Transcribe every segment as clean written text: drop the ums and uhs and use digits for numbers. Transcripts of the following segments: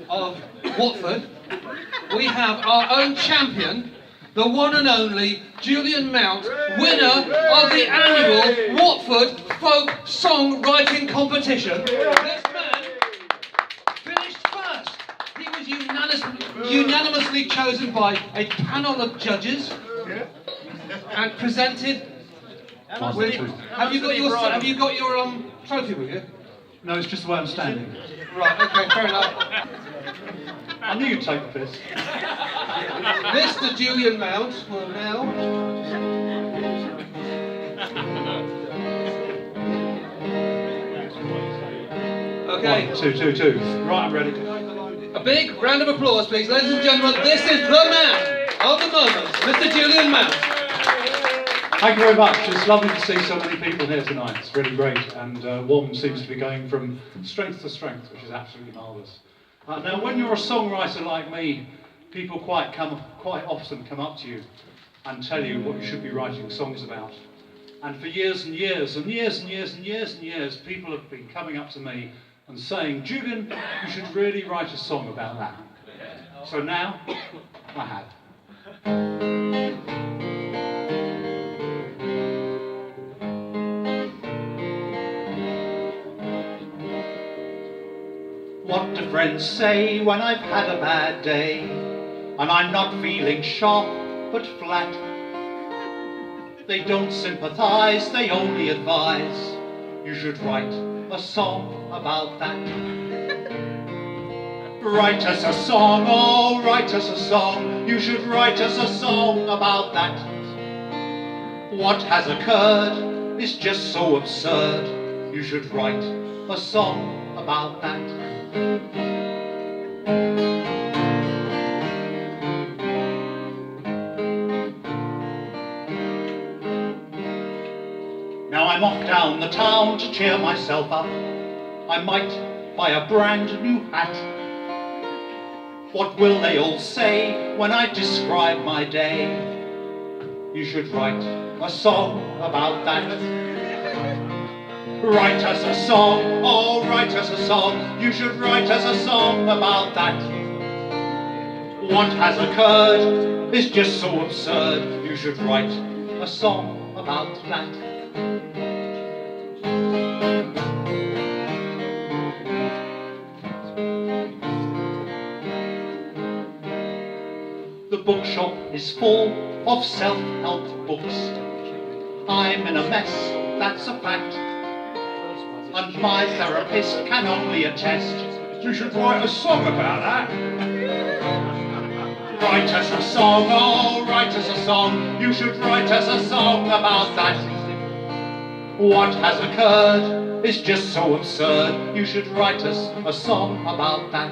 of Watford, we have our own champion, the one and only Julian Mount, winner of the annual Watford Folk Songwriting Competition. This man finished first. He was unanimously chosen by a panel of judges and presented with... Have you got your trophy with you? No, it's just the way I'm standing. Right, okay, fair enough. I knew you'd take the piss. Mr. Julian Mount will now... Okay. 1, 2, 2, 2. Right, I'm ready. A big round of applause, please. Ladies and gentlemen, this is the man of the moment, Mr. Julian Mount. Thank you very much. It's lovely to see so many people here tonight. It's really great. And WOM seems to be going from strength to strength, which is absolutely marvellous. Now, when you're a songwriter like me, people quite often come up to you and tell you what you should be writing songs about. And for years and years and years and years and years and years, people have been coming up to me and saying, Julian, you should really write a song about that. So now, I have. What do friends say when I've had a bad day and I'm not feeling sharp but flat? They don't sympathise, they only advise you should write a song about that. Write us a song, oh write us a song, you should write us a song about that. What has occurred is just so absurd, you should write a song about that. Now I'm off down the town to cheer myself up. I might buy a brand new hat. What will they all say when I describe my day? You should write a song about that. Write us a song, oh write us a song, you should write us a song about that. What has occurred is just so absurd, you should write a song about that. The bookshop is full of self-help books. I'm in a mess, that's a fact. And my therapist can only attest. You should write a song about that. Write us a song, oh, write us a song. You should write us a song about that. What has occurred is just so absurd. You should write us a song about that.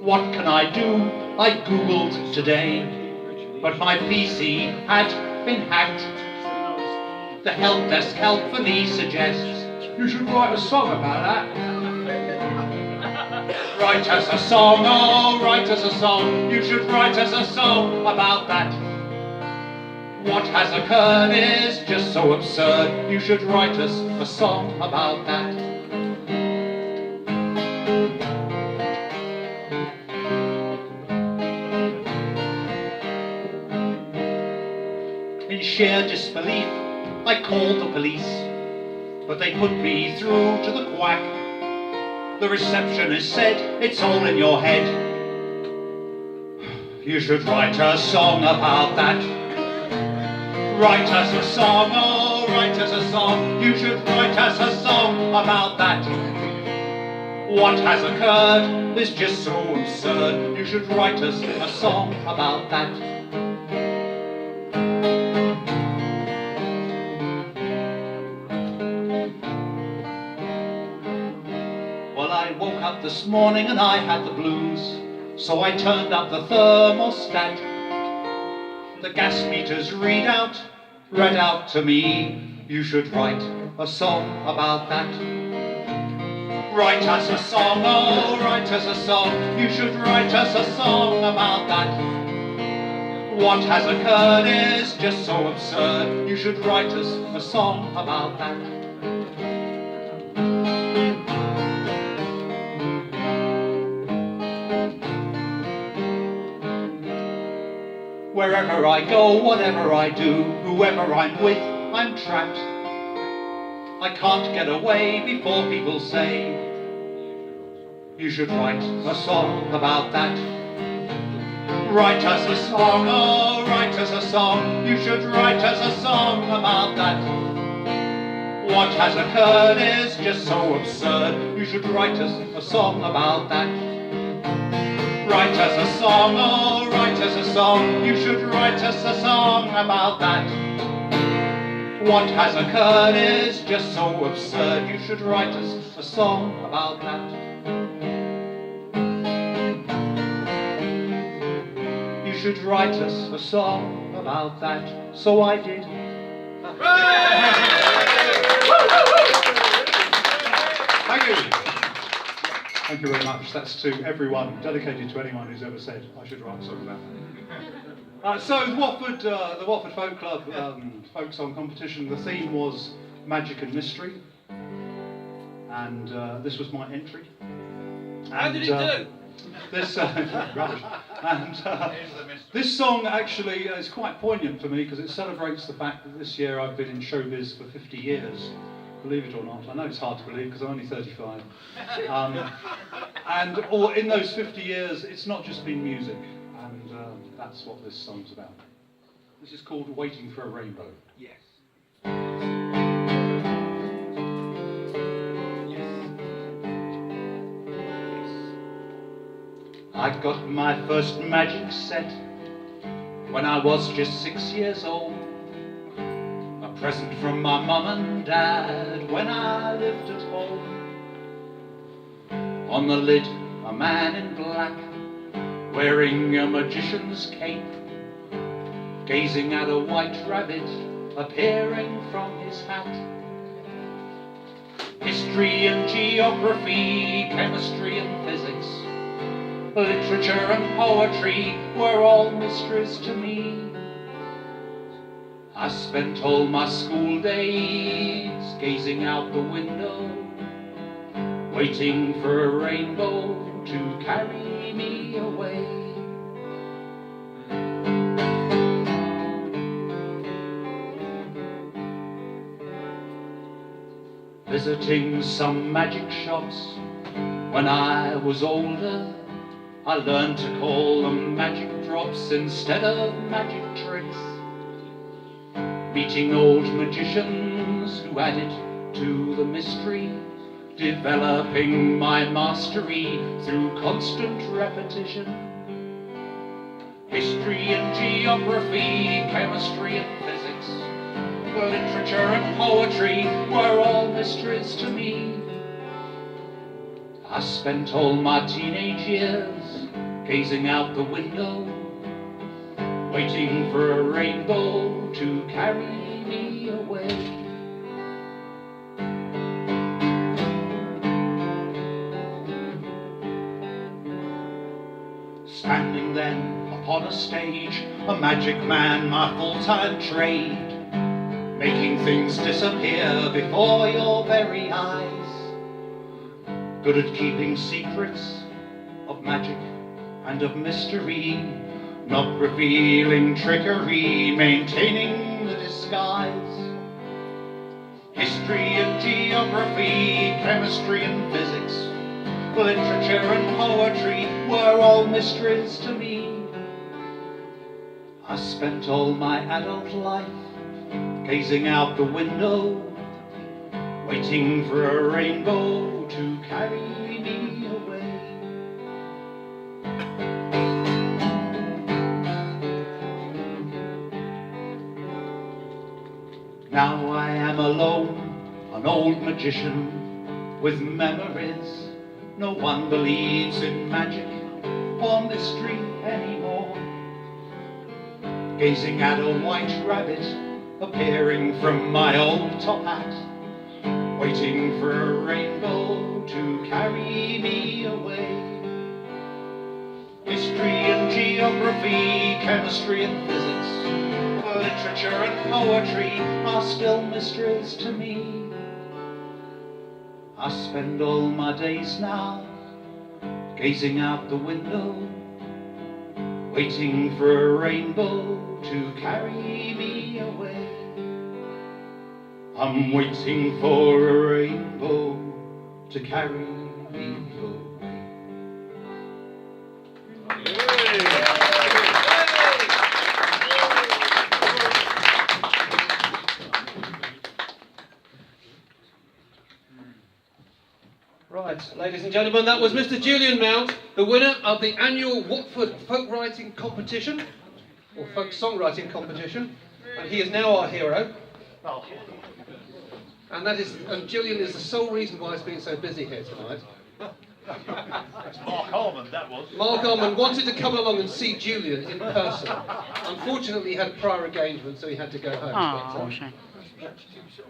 What can I do? I googled today, but my PC had been hacked. The help desk helpfully suggests you should write a song about that. Write us a song, oh, write us a song. You should write us a song about that. What has occurred is just so absurd. You should write us a song about that. In sheer disbelief, I called the police, but they put me through to the quack. The receptionist said, it's all in your head. You should write a song about that. Write us a song, oh, write us a song. You should write us a song about that. What has occurred is just so absurd. You should write us a song about that. Well, I woke up this morning and I had the blues, so I turned up the thermostat. The gas meter's readout read out to me. You should write a song about that. Write us a song, oh, write us a song. You should write us a song about that. What has occurred is just so absurd. You should write us a song about that. Wherever I go, whatever I do, whoever I'm with, I'm trapped. I can't get away before people say, you should write a song about that. Write us a song, oh, write us a song. You should write us a song about that. What has occurred is just so absurd. You should write us a song about that. Write us a song, oh, write us a song. You should write us a song about that. What has occurred is just so absurd. You should write us a song about that. You should write us a song about that. So I did. Thank you. Thank you very much. That's to everyone, dedicated to anyone who's ever said, I should write a song about that. So the Watford Folk Club folk song competition, the theme was magic and mystery. And this was my entry. How did it do? This rubbish. And this song actually is quite poignant for me because it celebrates the fact that this year I've been in showbiz for 50 years. Believe it or not. I know it's hard to believe because I'm only 35. And in those 50 years, it's not just been music. And that's what this song's about. This is called Waiting for a Rainbow. Yes. I got my first magic set when I was just 6 years old. A present from my mum and dad when I lived at home. On the lid, a man in black, wearing a magician's cape, gazing at a white rabbit appearing from his hat. History and geography, chemistry and physics, literature and poetry were all mysteries to me. I spent all my school days gazing out the window, waiting for a rainbow to carry me away. Visiting some magic shops when I was older, I learned to call them magic drops instead of magic tricks. Meeting old magicians who added to the mystery, developing my mastery through constant repetition. History and geography, chemistry and physics, literature and poetry were all mysteries to me. I spent all my teenage years gazing out the window, waiting for a rainbow to carry me away. Standing then upon a stage, a magic man, my full-time trade, making things disappear before your very eyes. Good at keeping secrets of magic and of mystery, not revealing trickery, maintaining the disguise. History and geography, chemistry and physics, literature and poetry were all mysteries to me. I spent all my adult life gazing out the window, waiting for a rainbow to carry me away. Now I am alone, an old magician with memories. No one believes in magic or mystery anymore. Gazing at a white rabbit appearing from my old top hat, waiting for a rainbow to carry me away. History and geography, chemistry and physics, literature and poetry are still mysteries to me. I spend all my days now gazing out the window, waiting for a rainbow to carry me away. I'm waiting for a rainbow to carry me away. Right, ladies and gentlemen, that was Mr. Julian Mount, the winner of the annual Watford folk writing competition, or folk songwriting competition, and he is now our hero. And Julian is the sole reason why he's been so busy here tonight. It's Mark Harmon, that was. Mark Harmon wanted to come along and see Julian in person. Unfortunately, he had a prior engagement, so he had to go home. Oh, shame.